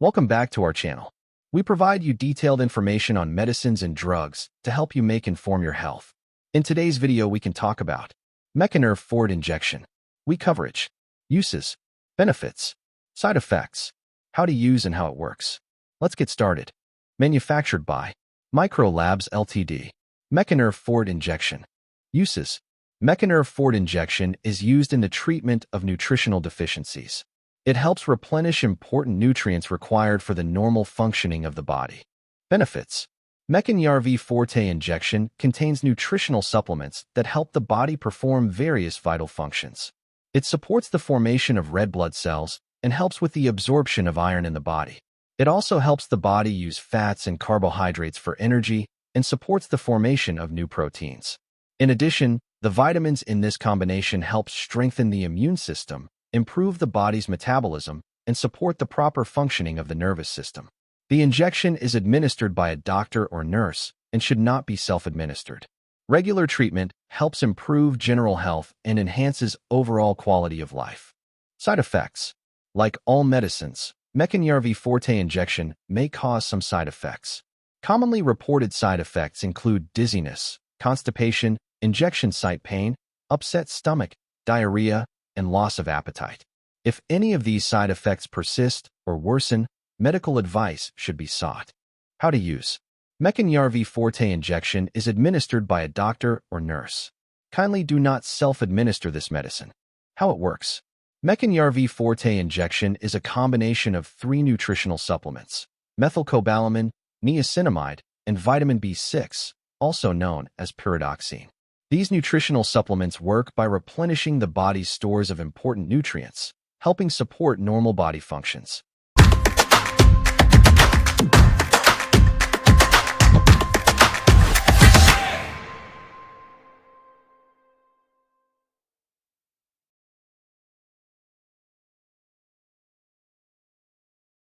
Welcome back to our channel. We provide you detailed information on medicines and drugs to help you inform your health. In today's video, we can talk about MeconERV Forte Injection, weak coverage, uses, benefits, side effects, how to use and how it works. Let's get started. Manufactured by Micro Labs Ltd. MeconERV Forte Injection. Uses. MeconERV Forte Injection is used in the treatment of nutritional deficiencies. It helps replenish important nutrients required for the normal functioning of the body. Benefits. MeconERV Forte Injection contains nutritional supplements that help the body perform various vital functions. It supports the formation of red blood cells and helps with the absorption of iron in the body. It also helps the body use fats and carbohydrates for energy and supports the formation of new proteins. In addition, the vitamins in this combination help strengthen the immune system, improve the body's metabolism, and support the proper functioning of the nervous system. The injection is administered by a doctor or nurse and should not be self-administered. Regular treatment helps improve general health and enhances overall quality of life. Side effects. Like all medicines, MeconERV Forte Injection may cause some side effects. Commonly reported side effects include dizziness, constipation, injection site pain, upset stomach, diarrhea, and loss of appetite. If any of these side effects persist or worsen, medical advice should be sought. How to use. MeconERV Forte Injection is administered by a doctor or nurse. Kindly do not self-administer this medicine. How it works. MeconERV Forte Injection is a combination of 3 nutritional supplements: methylcobalamin, niacinamide, and vitamin B6, also known as pyridoxine. These nutritional supplements work by replenishing the body's stores of important nutrients, helping support normal body functions.